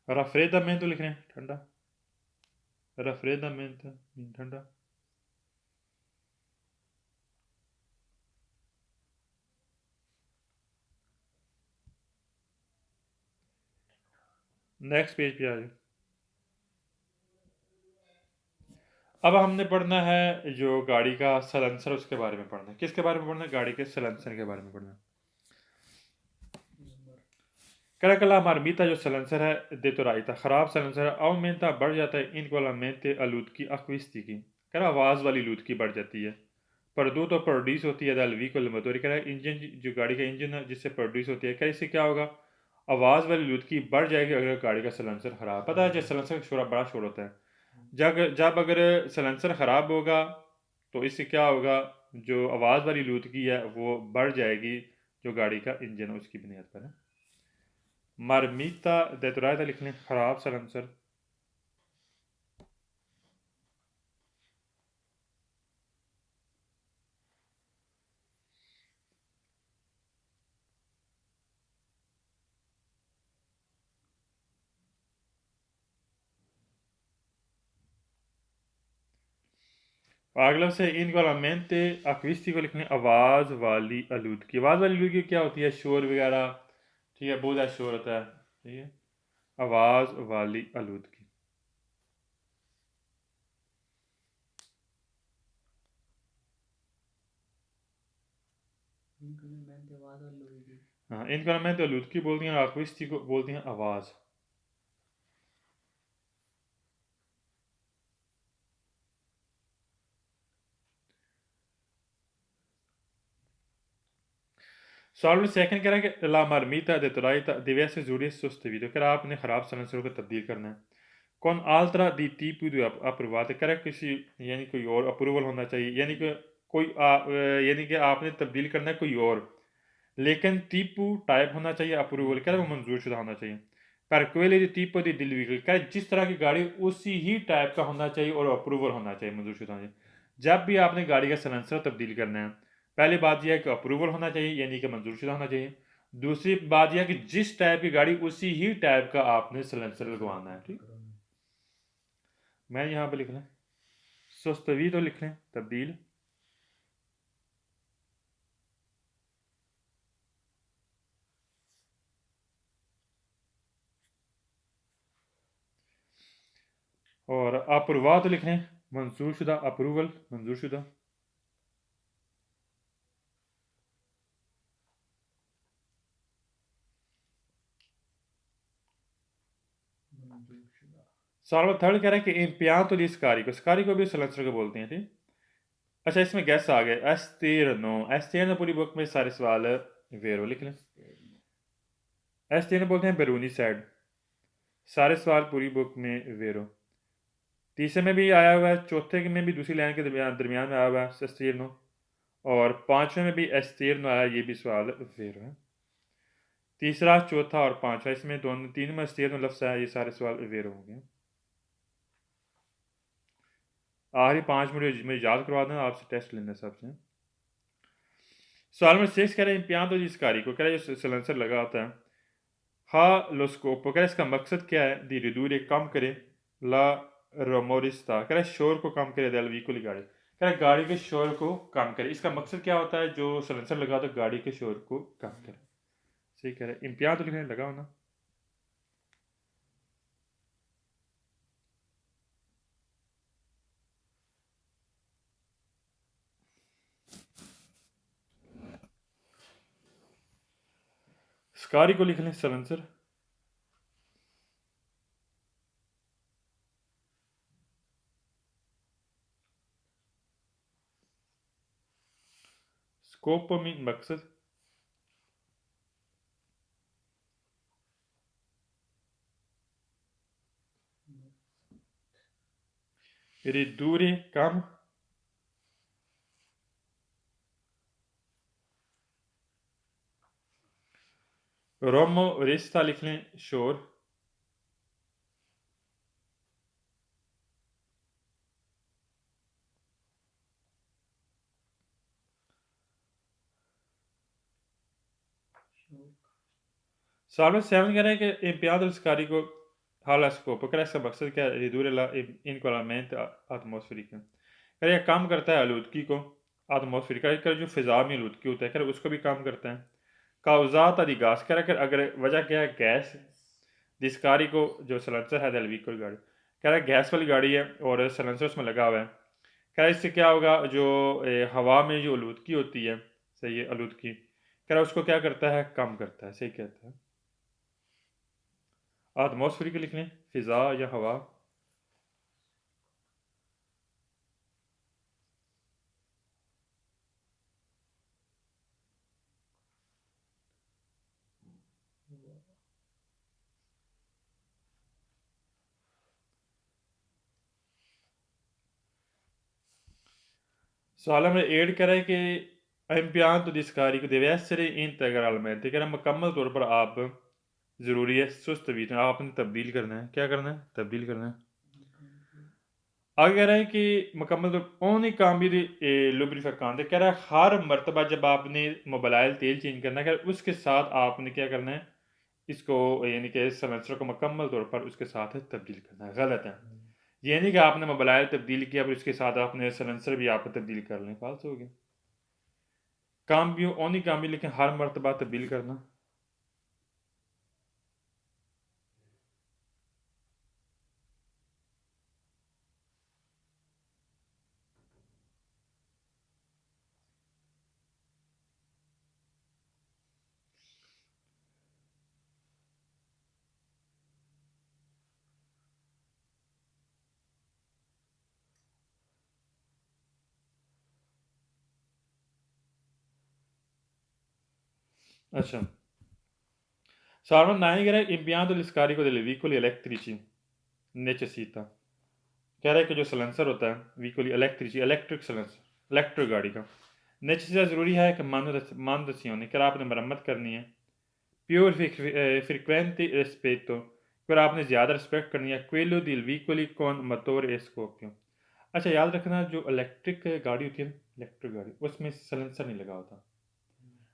रफ्रेदामेंट लिख रहे हैं ठंडा, रफ्रेदामेंट ठंडा। नेक्स्ट पेज पे आ जाए। अब हमने पढ़ना है जो गाड़ी का सलेंसर उसके बारे में पढ़ना है। किसके बारे में पढ़ना है? गाड़ी के सलेंसर के बारे में पढ़ना है। कला मारमीता जो सलेंसर है देतोराइता ख़राब सलेंसर है अवमेंता बढ़ जाता है इनक्वालामेंटे आलूदगी अक्विस्ती की करा आवाज़ वाली आलूदगी बढ़ जाती है। परदू तो प्रोड्यूस होती है दलवी को लमतोरी करा इंजन जो गाड़ी का इंजन है जिससे प्रोड्यूस होती है, क्या इससे क्या होगा आवाज़ वाली आलूदगी बढ़ जाएगी अगर गाड़ी का सलेंसर ख़राब। पता है जब सलेंसर का शोर बड़ा शोर होता है, जब अगर सलेंसर ख़राब होगा तो इससे क्या होगा जो आवाज़ वाली आलूदगी है वो बढ़ जाएगी जो गाड़ी का इंजन है उसकी बुनियाद पर है। मरमीता देतुरायता लिख लें, ख़राब सलंसर। अगला से इनवॉल्वमेंट acústico लिख लें, आवाज़ वाली आलूदगी। आवाज़ वाली आलूदगी क्या होती है? शोर वगैरह, ठीक है, बहुत ज़्यादा शोर होता है, ठीक है, आवाज़ वाली आलूदगी। हाँ, इनवॉल्वमेंट आलूदगी बोलती हैं, acústico बोलती हैं आवाज़। सॉल्व सेकंड कह रहा है कि la marmita deturata deve essere sostituito, कि आपने ख़राब सलंसर को तब्दील करना है। con altra di tipo di approvate, कह रहा है किसी यानी कोई और अप्रूवल होना चाहिए, यानी कि यानी कि आपने तब्दील करना है कोई और, लेकिन टीपू टाइप होना चाहिए, अप्रूवल कह रहा है वो मंजूर शुदा होना चाहिए। पर कोई जो टीपो दी दिल व्हीकल कह रहा है जिस तरह की गाड़ी उसी ही टाइप का होना चाहिए और अप्रूवल होना चाहिए, मंजूर शुदा होना चाहिए। जब भी आपने गाड़ी का सलेंसर तब्दील करना है, पहली बात यह है कि अप्रूवल होना चाहिए यानी कि मंजूर शुदा होना चाहिए। दूसरी बात यह है कि जिस टाइप की गाड़ी उसी ही टाइप का आपने सलेंसर लगवाना है, ठीक। मैं यहाँ पे लिख लें सुस्तवी तो लिख लें तब्दील। और अप्रूवा तो लिख लें मंजूर शुदा, अप्रूवल मंजूर शुदा। सवाल थर्ड कह रहा है कि इम्पियांतो दी स्कारी को भी सलेंसर को बोलते हैं, ठीक। अच्छा, इसमें गैस आ गए, एस्तेरनो पूरी बुक में सारे सवाल वेरो लिख लें। एस्तेरनो बोलते हैं बेरूनी साइड, सारे सवाल पूरी बुक में वेरो। तीसरे में भी आया हुआ है, चौथे में भी दूसरी लाइन के दरमियान में आया हुआ है एस्तेरनो, और पांचवें में भी एस्तेरनो आया, ये भी सवाल वेरो है। तीसरा, चौथा और पांचवा, इसमें दोनों तीन में एस्तेरनो लफ्ज़ है, ये सारे सवाल वेरो हो गए। आखिरी पांच मुझे याद करवा देना, आपसे टेस्ट लेना सबसे। सवाल नंबर 6 कह रहे हैं इम्पियांतो दी स्कारी को, कह रहे हैं जो सलेंसर लगा होता है हा लोस्कोपो, कह रहे हैं इसका मकसद क्या है? दी रिदूर कम करे, ला रोमोरिस्ता कह रहे हैं शोर को कम करे, दल व्हीकल गाड़ी कह रहे हैं गाड़ी के शोर को कम करे। इसका मकसद क्या होता है? जो सलेंसर लगा तो गाड़ी के शोर को कम करे, सही कह रहे हैं। इम्पियांतो लिखने लगा होना। स्कारी को लिख लें सलेंसर। स्कोप मीन मकसद, रिदूर कम, रोमो रिस्ता लिख लें शोर, सवाल में 7 कह रहे हैं कि इम्पियांतो स्कारी को हाला स्कोप कह रहे हैं इसका मकसद क्या है? रिदूर ला इनक्वालामेंट आत्मोस्फेरिक कह रहे हैं कम करता है आलूदगी को, आत्मोस्फेरिक कह जो फिजा में आलूदगी होता है कह रहे उसको भी कम करता है। काउजात आदि गैस कह रहे अगर वजह क्या है? गैस। जिसकारी को जो सलेंसर है व्हीकल गाड़ी कह रहा है गैस वाली गाड़ी है और सलेंसर उसमें लगा हुआ है, कह रहा है इससे क्या होगा? जो हवा में जो आलूदगी होती है, सही है, आलूदगी कह रहा है उसको क्या करता है? कम करता है, सही कहता है। एटमॉस्फेरिक लिख लें, फिजा या हवा। Sala में ऐड करें कि impianto di scarico deve essere integralmente, कह रहा है मुकम्मल तौर पर आप ज़रूरी है सुस्त बीच में आपने तब्दील करना है, क्या करना है तब्दील करना है। आगे कह रहा है कि मुकम्मल तौर ओनली काम्बियरी लुब्रिफिकांट कह रहा है हर मरतबा जब आपने मोबाइल तेल चेंज करना है कह रहा है, उसके साथ आपने क्या करना है इसको यानी कि सलेंसर को मुकम्मल तौर पर उसके साथ तब्दील करना है, गलत है। ये नहीं कि आपने मोबाइल तब्दील किया फिर उसके साथ आपने सलेंसर भी आप तब्दील कर लें, फालतू हो गया। काम भी ओनली काम भी लेकिन हर मरतबा तब्दील करना। अच्छा, Salman Naegre impianto il scarico delle veicoli elettrici necessita कह रहा है कि जो सलेंसर होता है व्हीकल इलेक्ट्रिक सलेंसर इलेक्ट्रिक गाड़ी का नेसेसिटा ज़रूरी है कि मानदसियों अगर आपने मरम्मत करनी है प्योर फ्रिक्वेंटी रिस्पेक्टो अगर आपने ज़्यादा रिस्पेक्ट करनी है क्वेलो दिल व्हीकली कौन मोटोर एस्कोपियो। अच्छा याद रखना जो इलेक्ट्रिक गाड़ी होती है ना इलेक्ट्रिक गाड़ी उसमें सलेंसर नहीं लगा होता।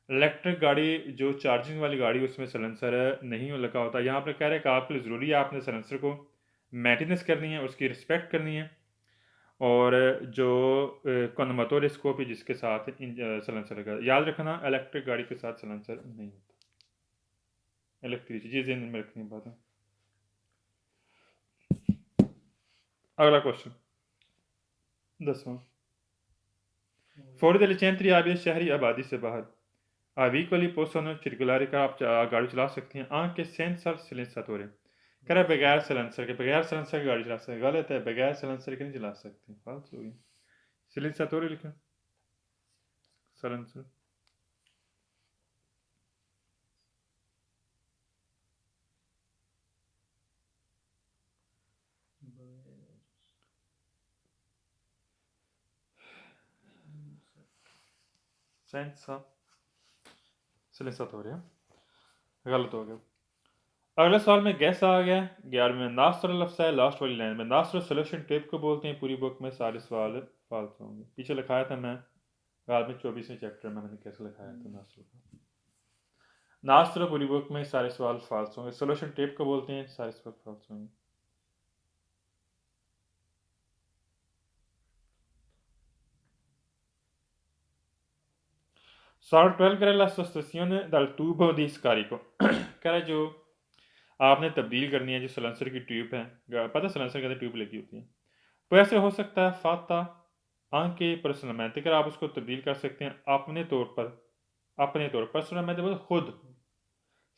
इलेक्ट्रिक गाड़ी जो चार्जिंग वाली गाड़ी उसमें सलेंसर नहीं लगा होता। यहाँ पर कह रहे हैं कि आपके लिए ज़रूरी है आपने सलेंसर को मेंटेनेंस करनी है उसकी रिस्पेक्ट करनी है और जो कॉन्मोटोर स्कोप है जिसके साथ सलेंसर लगा याद रखना इलेक्ट्रिक गाड़ी के साथ सलेंसर नहीं होता। इलेक्ट्रिक चीज़ में रखनी बात है। अगला क्वेश्चन 10वां फौरी दलिचेंट्री आबिद शहरी आबादी से बाहर Avicoli possono circolare का आप गाड़ी चला सकते हैं anche senza silenziatore कह रहा है बगैर सलेंसर के बगैर सलेंसर की गाड़ी चला सकते हैं गलत है बगैर सलेंसर के नहीं चला सकते फालतू हो गई silenziatore लिखा सलेंसर senza silenziatore गलत हो गया। अगले सवाल में गैस आ गया 11वें में नास्त्र लफ्ज़ है लास्ट वाली लाइन में नास्त्र सोल्यूशन टेप को बोलते हैं पूरी बुक में सारे सवाल फालतू होंगे पीछे लिखाया था मैं बाद में 24वें चैप्टर में मैंने कैसे लिखाया था नास्त्र को नास्त्र पूरी बुक में सारे सवाल फालतू होंगे सोल्यूशन टेप को बोलते हैं सारे सवाल फालतू होंगे। सॉफ्टवेयर करें la sostituzione dal tubo di scarico कह रहा है जो आपने तब्दील करनी है जो सलेंसर की ट्यूब है पता सलेंसर के अंदर ट्यूब लगी होती है तो ऐसे हो सकता है फाता आंके पर्सनलमेंट अगर आप उसको तब्दील कर सकते हैं अपने तौर पर पर्सनलमेंट मतलब खुद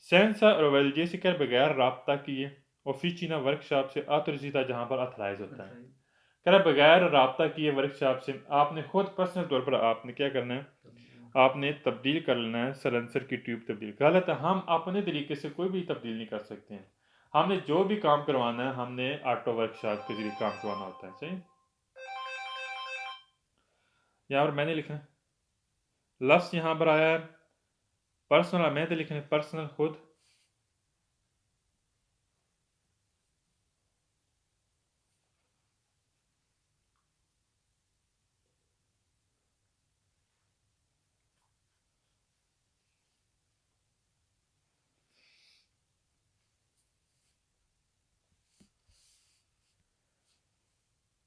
सेंसा रोवेलजे से कर बगैर राब्ता किए ऑफिशिना वर्कशॉप से अतरजीता जहाँ पर अथराइज होता है कर बगैर राब्ता किए वर्कशॉप से आपने खुद पर्सनल तौर पर आपने क्या करना है आपने तब्दील कर लेना है सलेंसर की ट्यूब तब्दील गलत है हम अपने तरीके से कोई भी तब्दील नहीं कर सकते हैं हमने जो भी काम करवाना है हमने ऑटो वर्कशॉप के जरिए काम करवाना होता है सही। यहाँ पर मैंने लिखा है लफ्ज़ यहाँ पर आया है पर्सनल मैं तो लिखना है पर्सनल खुद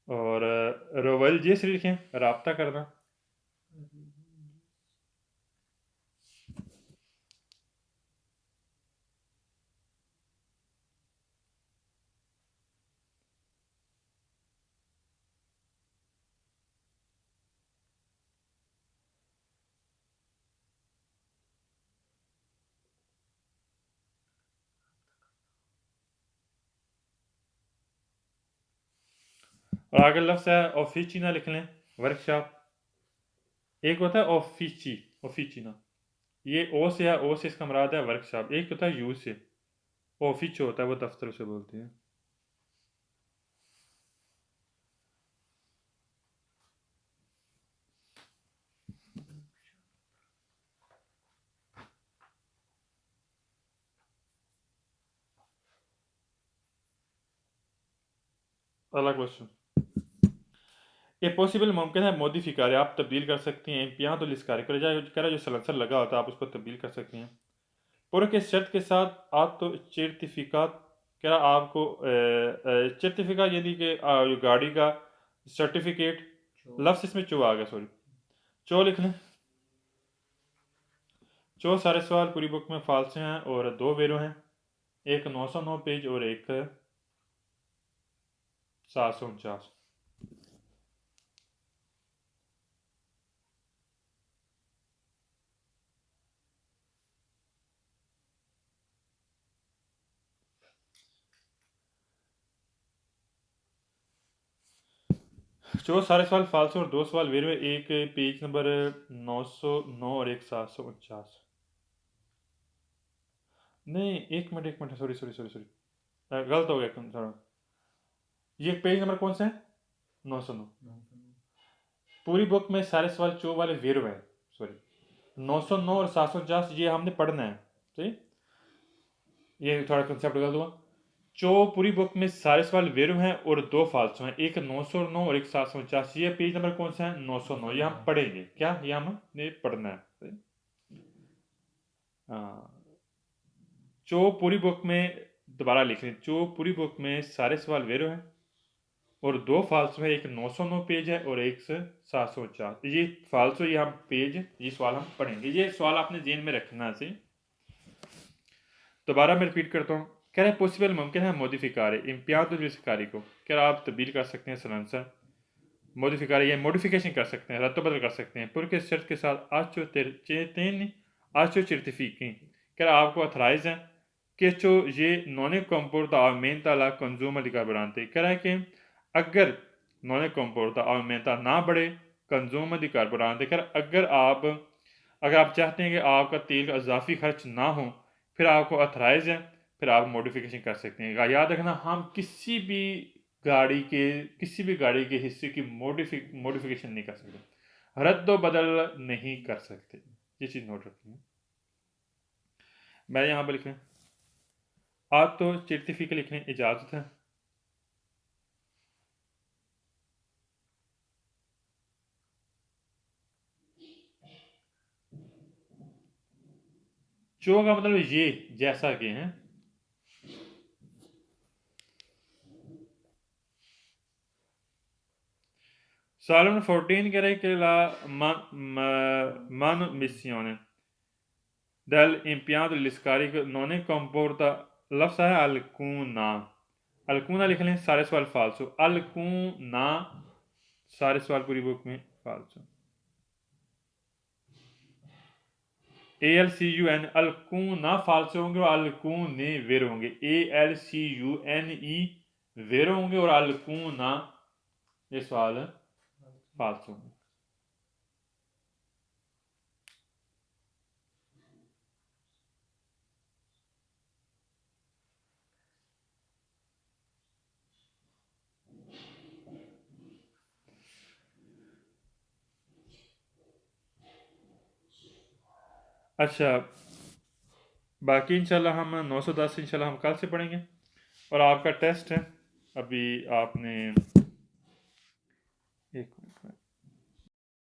और रोवल जी से लिखें राब्ता करना और आगे लफ्ज़ है ऑफिचिना लिख लें वर्कशॉप एक होता है ऑफिचिना ये ओ से है ओ से इसका मुराद है वर्कशॉप एक होता है यू से ऑफिस होता है वो दफ्तर से बोलते हैं। अगला क्वेश्चन, ये पॉसिबल मुमकिन है मॉडिफिकार आप तब्दील कर सकती हैं यहाँ तो लिस्कारी कर जाए जो सलेंसर लगा होता है आप उसको तब्दील कर सकती हैं पूरे के शर्त के साथ आप तो सर्टिफिकात क्या आपको सर्टिफिकेट यानी कि जो गाड़ी का सर्टिफिकेट लफ्ज़ इसमें चो आ गया सॉरी चो लिख लें चो सारे सवाल पूरी बुक में फालसे हैं और दो वेरो हैं एक 909 पेज और एक 749 जो सारे सवाल फालसे और दो सवाल वेरो एक पेज नंबर 909 और एक 749 नहीं एक minute sorry sorry sorry sorry गलत हो गया थोड़ा ये पेज नंबर कौन सा है 909 पूरी बुक में सारे सवाल चो वाले वेरो हैं सॉरी 909 और 750 ये हमने पढ़ना है ठीक ये थोड़ा कंसेप्ट बता दूंगा चो पूरी बुक में सारे सवाल वेरो हैं और दो फालसो हैं एक 909 और एक 750 ये पेज नंबर कौन सा है 909 ये हम पढ़ेंगे क्या ये हमने पढ़ना है चो पूरी बुक में दोबारा लिख लें चो पूरी बुक में सारे सवाल वेरो हैं और दो फालसो है एक 909 पेज है और एक 704 ये फालसो ये हम पेज ये सवाल हम पढ़ेंगे ये सवाल आपने जेन में रखना है दोबारा मैं रिपीट करता हूँ कह रहे पॉसिबल मुमकिन है मॉडिफिकार इम्तियाज़ को क्या आप तब्दील कर सकते हैं सलांसर मॉडिफिकार या मॉडिफिकेशन कर सकते हैं रद्द बदल कर सकते हैं पूरे के शर्त के साथ आचो सर्टिफिकी क्या आपको अथराइज हैं कि जो ये non कंपोर्ट aumenta la consumo di carburante कह रहा है कि अगर नॉन कंपोर्ट aumenta ना बढ़े कंज्यूम दी कार्बोरांते कर अगर आप चाहते हैं कि आपका तेल का इजाफी खर्च ना हो फिर आपको अथराइज है फिर आप मॉडिफिकेशन कर सकते हैं याद रखना हम किसी भी गाड़ी के हिस्से की मॉडिफिकेशन नहीं कर सकते रद्द बदल नहीं कर सकते ये चीज़ नोट रखिए मैं यहाँ पर लिखें आप तो सर्टिफिकेट लिखने इजाज़त है चो का मतलब ये जैसा कि है Salmo 14 direi che la manomissione dell'impianto di scarico non comporta लफ्ज़ है alcuna alcuna लिख लें सारे सवाल फालसो alcuna सारे सवाल पूरी बुक में फालसो ALCUN alcuna फालसो होंगे और alcune वेर होंगे ALCUNE वेर होंगे और alcuna ये सवाल फालसो होंगे अच्छा बाकी इंशाल्लाह हम 910 इंशाल्लाह हम कल से पढ़ेंगे और आपका टेस्ट है अभी आपने